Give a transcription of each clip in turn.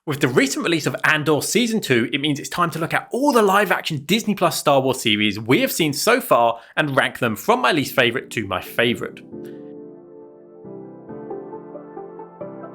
With the recent release of Andor Season 2, it means it's time to look at all the live-action Disney Plus Star Wars series we have seen so far and rank them from my least favourite to my favourite.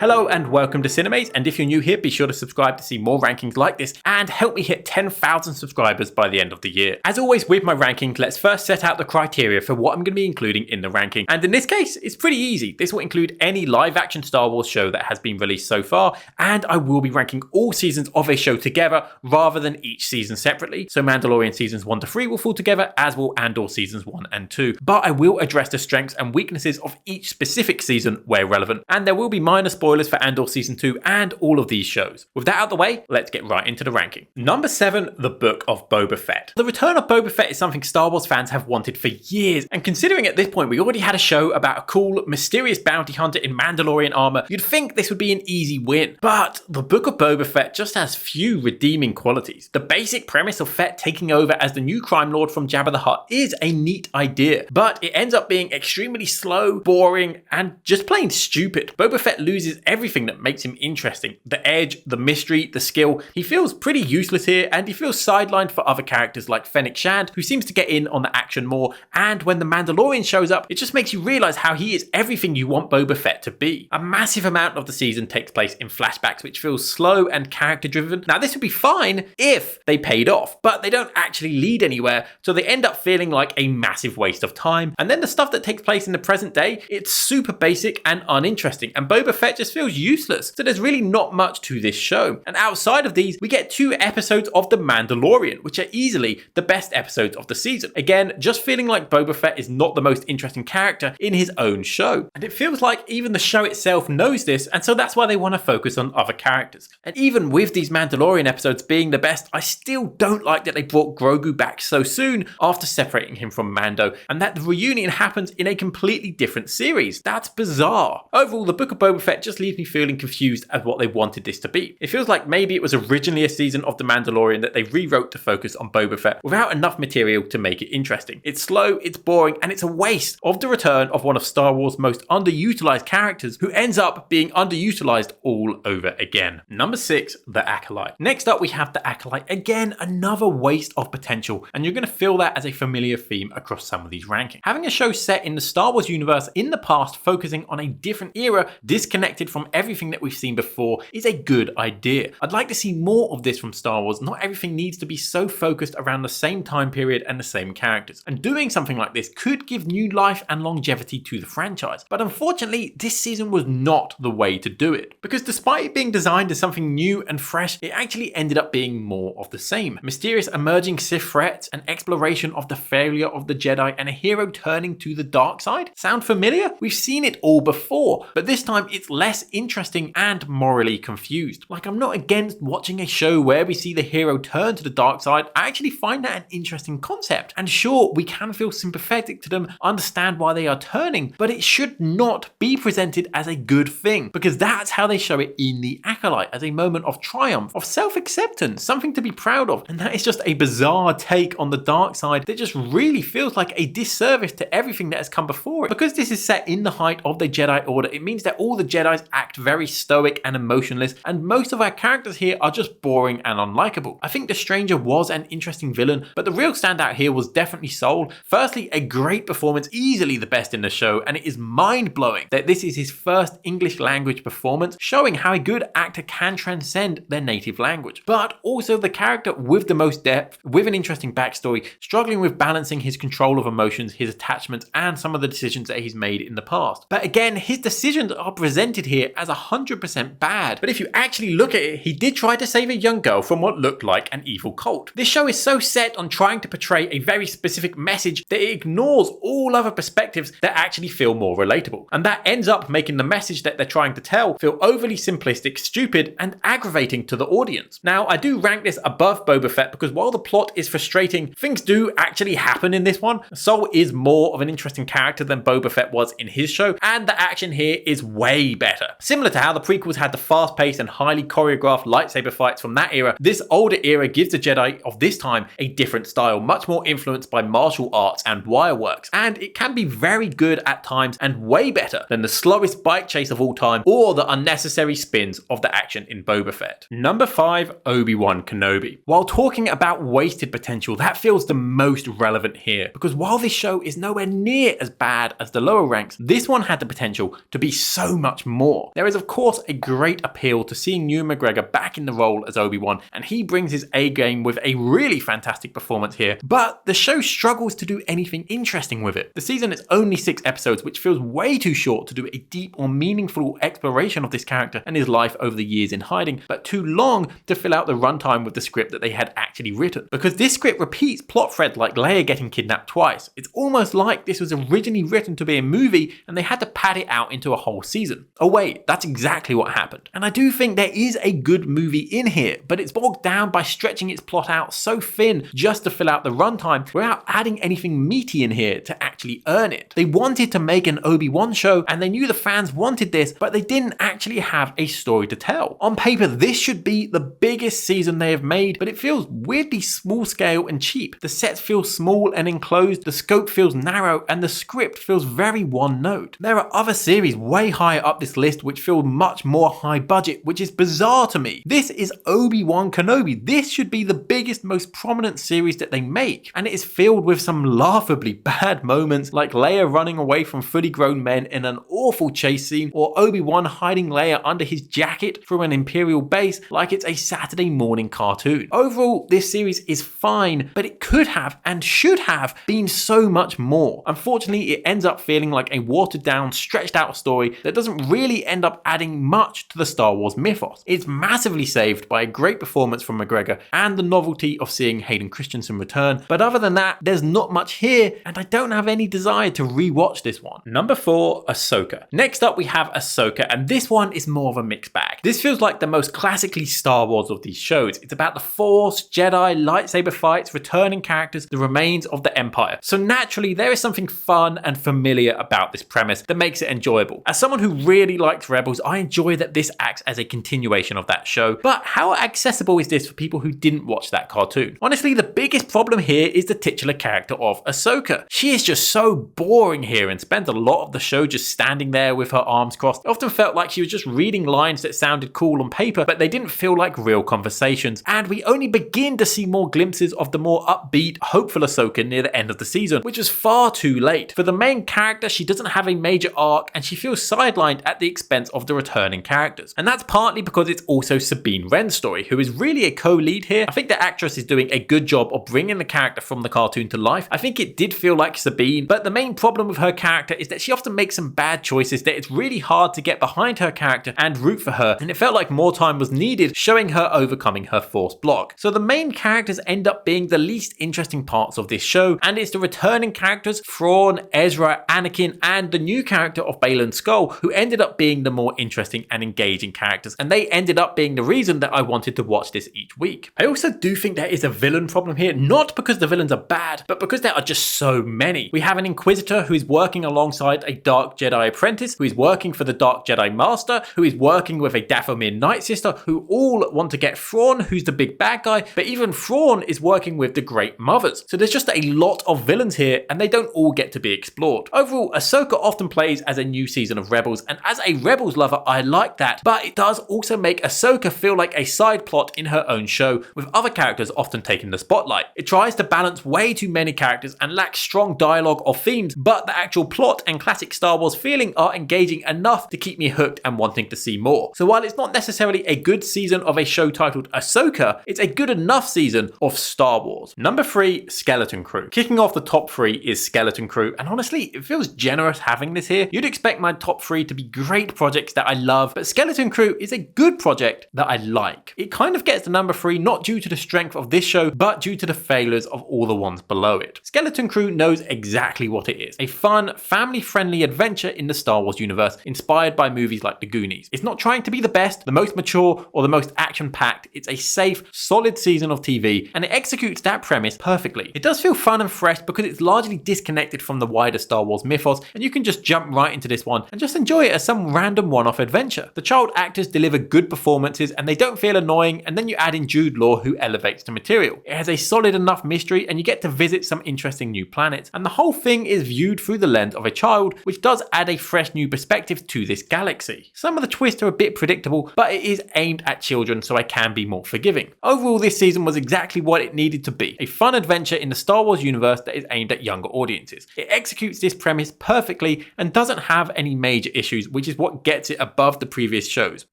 Hello and welcome to Cinemaze, and if you're new here, be sure to subscribe to see more rankings like this and help me hit 10,000 subscribers by the end of the year. As always with my rankings, let's first set out the criteria for what I'm going to be including in the ranking. And in this case, it's pretty easy. This will include any live action Star Wars show that has been released so far, and I will be ranking all seasons of a show together rather than each season separately. So Mandalorian seasons 1 to 3 will fall together, as will Andor seasons 1 and 2. But I will address the strengths and weaknesses of each specific season where relevant, and there will be minor spoilers for Andor Season 2 and all of these shows. With that out of the way, let's get right into the ranking. Number 7, The Book of Boba Fett. The return of Boba Fett is something Star Wars fans have wanted for years, and considering at this point we already had a show about a cool, mysterious bounty hunter in Mandalorian armor, you'd think this would be an easy win. But The Book of Boba Fett just has few redeeming qualities. The basic premise of Fett taking over as the new crime lord from Jabba the Hutt is a neat idea, but it ends up being extremely slow, boring, and just plain stupid. Boba Fett loses everything that makes him interesting. The edge, the mystery, the skill. He feels pretty useless here, and he feels sidelined for other characters like Fennec, who seems to get in on the action more, and when the Mandalorian shows up, it just makes you realise how he is everything you want Boba Fett to be. A massive amount of the season takes place in flashbacks, which feels slow and character driven. Now this would be fine if they paid off, but they don't actually lead anywhere, so they end up feeling like a massive waste of time. And then the stuff that takes place in the present day, it's super basic and uninteresting, and Boba Fett just feels useless. So there's really not much to this show. And outside of these, we get 2 episodes of The Mandalorian, which are easily the best episodes of the season. Again, just feeling like Boba Fett is not the most interesting character in his own show. And it feels like even the show itself knows this, and so that's why they want to focus on other characters. And even with these Mandalorian episodes being the best, I still don't like that they brought Grogu back so soon after separating him from Mando, and that the reunion happens in a completely different series. That's bizarre. Overall, The Book of Boba Fett just leaves me feeling confused as what they wanted this to be. It feels like maybe it was originally a season of The Mandalorian that they rewrote to focus on Boba Fett without enough material to make it interesting. It's slow, it's boring, and it's a waste of the return of one of Star Wars' most underutilized characters who ends up being underutilized all over again. Number 6, The Acolyte. Next up we have The Acolyte. Again, another waste of potential, and you're going to feel that as a familiar theme across some of these rankings. Having a show set in the Star Wars universe in the past focusing on a different era disconnected from everything that we've seen before is a good idea. I'd like to see more of this from Star Wars. Not everything needs to be so focused around the same time period and the same characters. And doing something like this could give new life and longevity to the franchise. But unfortunately, this season was not the way to do it. Because despite it being designed as something new and fresh, it actually ended up being more of the same. Mysterious emerging Sith threats, an exploration of the failure of the Jedi, and a hero turning to the dark side. Sound familiar? We've seen it all before, but this time it's less interesting and morally confused. Like, I'm not against watching a show where we see the hero turn to the dark side. I actually find that an interesting concept. And sure, we can feel sympathetic to them, understand why they are turning, but it should not be presented as a good thing, because that's how they show it in The Acolyte, as a moment of triumph, of self-acceptance, something to be proud of. And that is just a bizarre take on the dark side that just really feels like a disservice to everything that has come before it. Because this is set in the height of the Jedi Order, it means that all the Jedis act very stoic and emotionless, and most of our characters here are just boring and unlikable. I think the Stranger was an interesting villain, but the real standout here was definitely Soul. Firstly, a great performance, easily the best in the show, and it is mind-blowing that this is his first English language performance, showing how a good actor can transcend their native language. But also the character with the most depth, with an interesting backstory, struggling with balancing his control of emotions, his attachments, and some of the decisions that he's made in the past. But again, his decisions are presented here as 100% bad. But if you actually look at it, he did try to save a young girl from what looked like an evil cult. This show is so set on trying to portray a very specific message that it ignores all other perspectives that actually feel more relatable. And that ends up making the message that they're trying to tell feel overly simplistic, stupid, and aggravating to the audience. Now, I do rank this above Boba Fett because while the plot is frustrating, things do actually happen in this one. Soul is more of an interesting character than Boba Fett was in his show, and the action here is way better better. Similar to how the prequels had the fast-paced and highly choreographed lightsaber fights from that era, this older era gives the Jedi of this time a different style, much more influenced by martial arts and wireworks, and it can be very good at times and way better than the slowest bike chase of all time or the unnecessary spins of the action in Boba Fett. Number 5, Obi-Wan Kenobi. While talking about wasted potential, that feels the most relevant here, because while this show is nowhere near as bad as the lower ranks, this one had the potential to be so much more. There is of course a great appeal to seeing Ewan McGregor back in the role as Obi-Wan, and he brings his A game with a really fantastic performance here, but the show struggles to do anything interesting with it. The season is only 6 episodes, which feels way too short to do a deep or meaningful exploration of this character and his life over the years in hiding, but too long to fill out the runtime with the script that they had actually written. Because this script repeats plot threads like Leia getting kidnapped twice. It's almost like this was originally written to be a movie and they had to pad it out into a whole season. Oh wait, that's exactly what happened. And I do think there is a good movie in here, but it's bogged down by stretching its plot out so thin just to fill out the runtime without adding anything meaty in here to actually earn it. They wanted to make an Obi-Wan show and they knew the fans wanted this, but they didn't actually have a story to tell. On paper, this should be the biggest season they have made, but it feels weirdly small scale and cheap. The sets feel small and enclosed, the scope feels narrow, and the script feels very one note. There are other series way higher up this list which feel much more high budget, which is bizarre to me. This is Obi-Wan Kenobi. This should be the biggest, most prominent series that they make, and it is filled with some laughably bad moments like Leia running away from fully grown men in an awful chase scene, or Obi-Wan hiding Leia under his jacket through an Imperial base like it's a Saturday morning cartoon. Overall, this series is fine, but it could have and should have been so much more. Unfortunately, it ends up feeling like a watered down, stretched out story that doesn't really end up adding much to the Star Wars mythos. It's massively saved by a great performance from McGregor and the novelty of seeing Hayden Christensen return, but other than that, there's not much here, and I don't have any desire to rewatch this one. Number 4, Ahsoka. Next up we have Ahsoka, and this one is more of a mixed bag. This feels like the most classically Star Wars of these shows. It's about the Force, Jedi, lightsaber fights, returning characters, the remains of the Empire. So naturally, there is something fun and familiar about this premise that makes it enjoyable. As someone who really likes Rebels, I enjoy that this acts as a continuation of that show, but how accessible is this for people who didn't watch that cartoon? Honestly, the biggest problem here is the titular character of Ahsoka. She is just so boring here and spends a lot of the show just standing there with her arms crossed. It often felt like she was just reading lines that sounded cool on paper, but they didn't feel like real conversations, and we only begin to see more glimpses of the more upbeat, hopeful Ahsoka near the end of the season, which was far too late. For the main character, she doesn't have a major arc and she feels sidelined at the expense of the returning characters. And that's partly because it's also Sabine Wren's story, who is really a co-lead here. I think the actress is doing a good job of bringing the character from the cartoon to life. I think it did feel like Sabine, but the main problem with her character is that she often makes some bad choices that it's really hard to get behind her character and root for her, and it felt like more time was needed showing her overcoming her Force block. So the main characters end up being the least interesting parts of this show, and it's the returning characters, Thrawn, Ezra, Anakin, and the new character of Baylan Skoll, who ended up being the more interesting and engaging characters, and they ended up being the reason that I wanted to watch this each week. I also do think there is a villain problem here, not because the villains are bad, but because there are just so many. We have an Inquisitor who is working alongside a Dark Jedi apprentice, who is working for the Dark Jedi Master, who is working with a Dathomir Night Sister, who all want to get Thrawn, who's the big bad guy, but even Thrawn is working with the Great Mothers. So there's just a lot of villains here, and they don't all get to be explored. Overall, Ahsoka often plays as a new season of Rebels, and as a Rebels lover, I like that, but it does also make Ahsoka feel like a side plot in her own show, with other characters often taking the spotlight. It tries to balance way too many characters and lacks strong dialogue or themes, but the actual plot and classic Star Wars feeling are engaging enough to keep me hooked and wanting to see more. So while it's not necessarily a good season of a show titled Ahsoka, it's a good enough season of Star Wars. Number 3, Skeleton Crew. Kicking off the top 3 is Skeleton Crew, and honestly, it feels generous having this here. You'd expect my top 3 to be great projects that I love, but Skeleton Crew is a good project that I like. It kind of gets to number 3 not due to the strength of this show, but due to the failures of all the ones below it. Skeleton Crew knows exactly what it is. A fun, family-friendly adventure in the Star Wars universe, inspired by movies like The Goonies. It's not trying to be the best, the most mature, or the most action-packed. It's a safe, solid season of TV, and it executes that premise perfectly. It does feel fun and fresh because it's largely disconnected from the wider Star Wars mythos, and you can just jump right into this one and just enjoy it as some some random one-off adventure. The child actors deliver good performances and they don't feel annoying, and then you add in Jude Law who elevates the material. It has a solid enough mystery and you get to visit some interesting new planets, and the whole thing is viewed through the lens of a child, which does add a fresh new perspective to this galaxy. Some of the twists are a bit predictable, but it is aimed at children, so I can be more forgiving. Overall, this season was exactly what it needed to be, a fun adventure in the Star Wars universe that is aimed at younger audiences. It executes this premise perfectly and doesn't have any major issues, which is what gets it above the previous shows.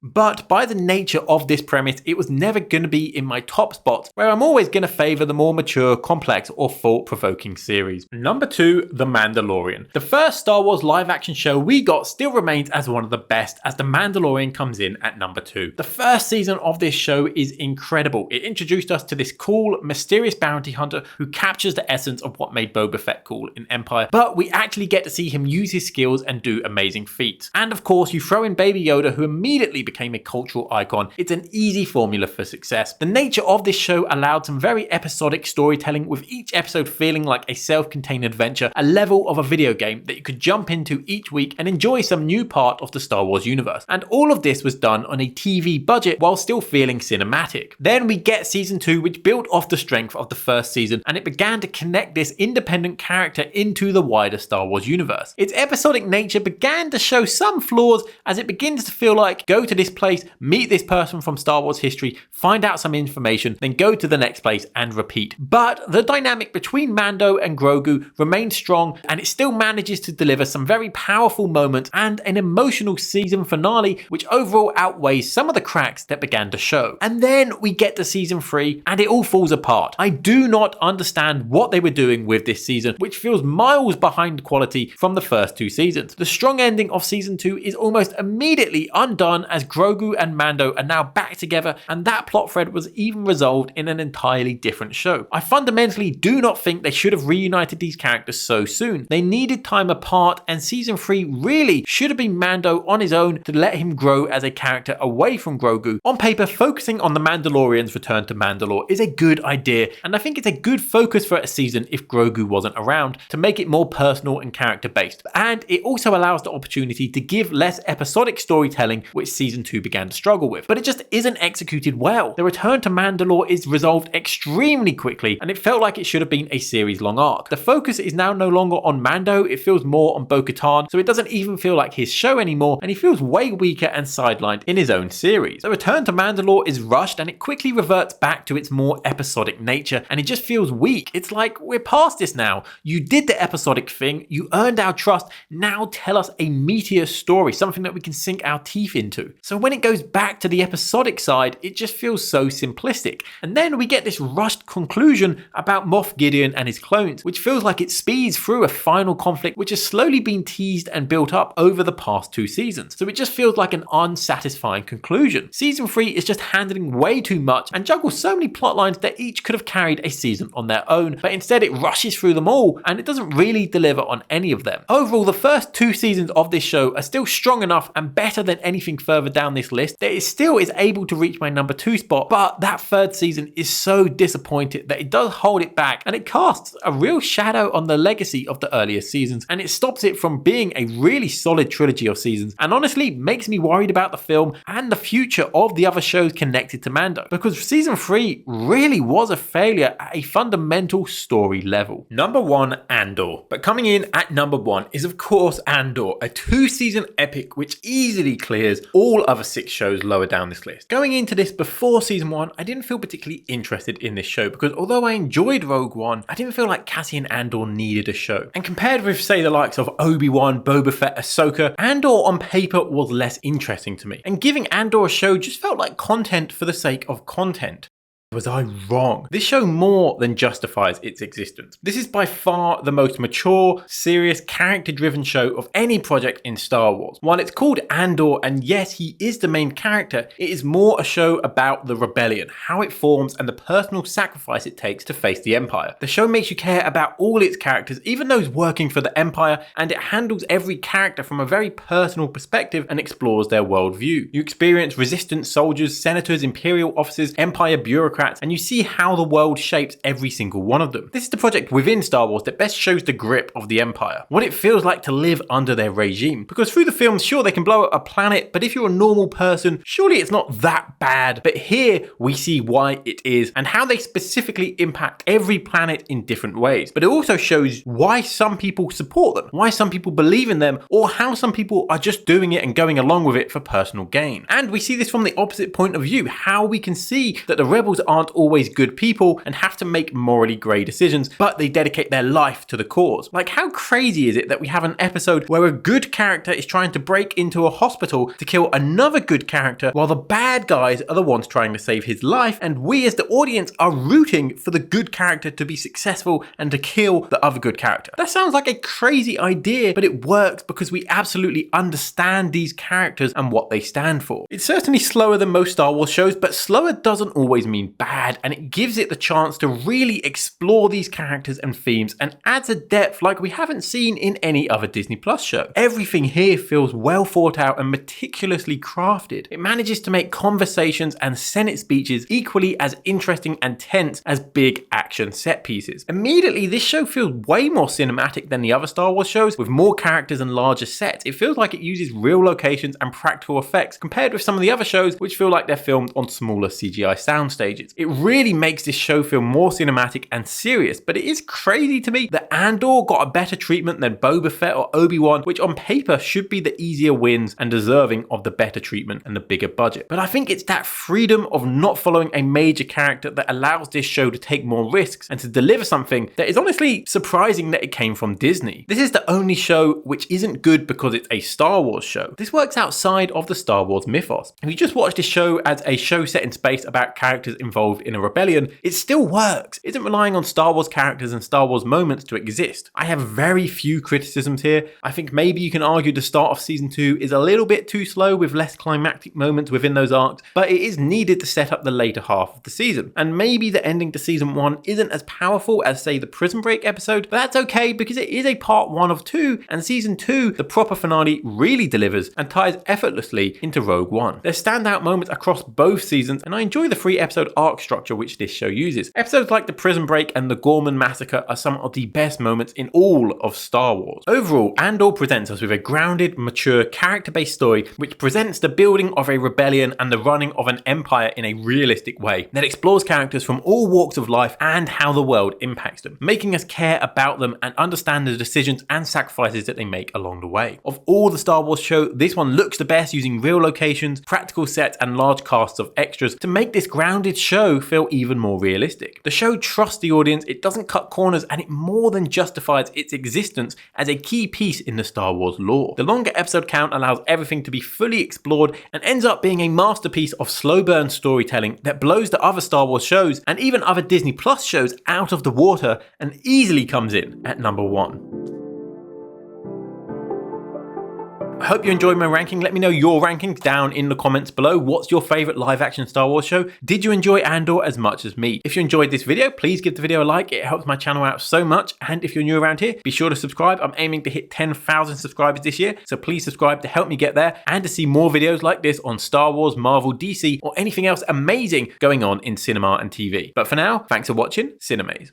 But by the nature of this premise, it was never going to be in my top spots, where I'm always going to favour the more mature, complex or thought-provoking series. Number 2, The Mandalorian. The first Star Wars live-action show we got still remains as one of the best, as The Mandalorian comes in at number 2. The first season of this show is incredible. It introduced us to this cool, mysterious bounty hunter who captures the essence of what made Boba Fett cool in Empire, but we actually get to see him use his skills and do amazing feats. And of course, you throw in Baby Yoda, who immediately became a cultural icon. It's an easy formula for success. The nature of this show allowed some very episodic storytelling, with each episode feeling like a self-contained adventure, a level of a video game that you could jump into each week and enjoy some new part of the Star Wars universe. And all of this was done on a TV budget while still feeling cinematic. Then we get season 2, which built off the strength of the first season, and it began to connect this independent character into the wider Star Wars universe. Its episodic nature began to show some flaws, as it begins to feel like go to this place, meet this person from Star Wars history, find out some information, then go to the next place and repeat. But the dynamic between Mando and Grogu remains strong, and it still manages to deliver some very powerful moments and an emotional season finale, which overall outweighs some of the cracks that began to show. And then we get to season 3 and it all falls apart. I do not understand what they were doing with this season, which feels miles behind quality from the first 2 seasons. The strong ending of season 2 is almost immediately undone, as Grogu and Mando are now back together, and that plot thread was even resolved in an entirely different show. I fundamentally do not think they should have reunited these characters so soon. They needed time apart, and season 3 really should have been Mando on his own to let him grow as a character away from Grogu. On paper, focusing on the Mandalorian's return to Mandalore is a good idea, and I think it's a good focus for a season if Grogu wasn't around, to make it more personal and character based. And it also allows the opportunity to give less episodic storytelling, which season 2 began to struggle with. But it just isn't executed well. The return to Mandalore is resolved extremely quickly, and it felt like it should have been a series long arc. The focus is now no longer on Mando, it feels more on Bo-Katan, so it doesn't even feel like his show anymore, and he feels way weaker and sidelined in his own series. The return to Mandalore is rushed, and it quickly reverts back to its more episodic nature, and it just feels weak. It's like, we're past this now. You did the episodic thing, you earned our trust, now tell us a meatier story, something that we can sink our teeth into. So when it goes back to the episodic side, it just feels so simplistic. And then we get this rushed conclusion about Moff Gideon and his clones, which feels like it speeds through a final conflict which has slowly been teased and built up over the past 2 seasons. So it just feels like an unsatisfying conclusion. Season 3 is just handling way too much and juggles so many plot lines that each could have carried a season on their own, but instead it rushes through them all and it doesn't really deliver on any of them. Overall, the first 2 seasons of this show are still strong enough and better than anything further down this list that it still is able to reach my number 2 spot, but that 3rd season is so disappointed that it does hold it back, and it casts a real shadow on the legacy of the earlier seasons, and it stops it from being a really solid trilogy of seasons, and honestly makes me worried about the film and the future of the other shows connected to Mando, because season 3 really was a failure at a fundamental story level. Number 1, Andor. But coming in at number 1 is of course Andor, a 2-season epic which easily clears all other 6 shows lower down this list. Going into this before season 1, I didn't feel particularly interested in this show, because although I enjoyed Rogue One, I didn't feel like Katee and Andor needed a show. And compared with, say, the likes of Obi-Wan, Boba Fett, Ahsoka, Andor on paper was less interesting to me. And giving Andor a show just felt like content for the sake of content. Was I wrong? This show more than justifies its existence. This is by far the most mature, serious, character-driven show of any project in Star Wars. While it's called Andor, and yes, he is the main character, it is more a show about the rebellion, how it forms, and the personal sacrifice it takes to face the Empire. The show makes you care about all its characters, even those working for the Empire, and it handles every character from a very personal perspective and explores their worldview. You experience resistance soldiers, senators, Imperial officers, Empire bureaucrats, bureaucrats, and you see how the world shapes every single one of them. This is the project within Star Wars that best shows the grip of the Empire, what it feels like to live under their regime. Because through the films, sure, they can blow up a planet, but if you're a normal person, surely it's not that bad. But here we see why it is and how they specifically impact every planet in different ways. But it also shows why some people support them, why some people believe in them, or how some people are just doing it and going along with it for personal gain. And we see this from the opposite point of view, how we can see that the rebels aren't always good people and have to make morally grey decisions, but they dedicate their life to the cause. Like, how crazy is it that we have an episode where a good character is trying to break into a hospital to kill another good character while the bad guys are the ones trying to save his life, and we as the audience are rooting for the good character to be successful and to kill the other good character? That sounds like a crazy idea, but it works because we absolutely understand these characters and what they stand for. It's certainly slower than most Star Wars shows, but slower doesn't always mean bad, and it gives it the chance to really explore these characters and themes and adds a depth like we haven't seen in any other Disney Plus show. Everything here feels well thought out and meticulously crafted. It manages to make conversations and Senate speeches equally as interesting and tense as big action set pieces. Immediately, this show feels way more cinematic than the other Star Wars shows, with more characters and larger sets. It feels like it uses real locations and practical effects compared with some of the other shows which feel like they're filmed on smaller CGI sound stages. It really makes this show feel more cinematic and serious, but it is crazy to me that Andor got a better treatment than Boba Fett or Obi-Wan, which on paper should be the easier wins and deserving of the better treatment and the bigger budget. But I think it's that freedom of not following a major character that allows this show to take more risks and to deliver something that is honestly surprising that it came from Disney. This is the only show which isn't good because it's a Star Wars show. This works outside of the Star Wars mythos. If you just watch this show as a show set in space about characters involved in a rebellion, it still works. It isn't relying on Star Wars characters and Star Wars moments to exist. I have very few criticisms here. I think maybe you can argue the start of season 2 is a little bit too slow with less climactic moments within those arcs, but it is needed to set up the later half of the season. And maybe the ending to season 1 isn't as powerful as, say, the Prison Break episode, but that's okay because it is a part 1 of 2, and season 2, the proper finale, really delivers and ties effortlessly into Rogue One. There's standout moments across both seasons, and I enjoy the 3-episode arc structure which this show uses. Episodes like the Prison Break and the Gorman Massacre are some of the best moments in all of Star Wars. Overall, Andor presents us with a grounded, mature, character-based story which presents the building of a rebellion and the running of an empire in a realistic way that explores characters from all walks of life and how the world impacts them, making us care about them and understand the decisions and sacrifices that they make along the way. Of all the Star Wars show, this one looks the best, using real locations, practical sets and large casts of extras to make this grounded show feel even more realistic. The show trusts the audience, it doesn't cut corners, and it more than justifies its existence as a key piece in the Star Wars lore. The longer episode count allows everything to be fully explored and ends up being a masterpiece of slow burn storytelling that blows the other Star Wars shows and even other Disney Plus shows out of the water and easily comes in at number 1. I hope you enjoyed my ranking. Let me know your rankings down in the comments below. What's your favourite live action Star Wars show? Did you enjoy Andor as much as me? If you enjoyed this video, please give the video a like. It helps my channel out so much. And if you're new around here, be sure to subscribe. I'm aiming to hit 10,000 subscribers this year, so please subscribe to help me get there and to see more videos like this on Star Wars, Marvel, DC, or anything else amazing going on in cinema and TV. But for now, thanks for watching Cinemaze.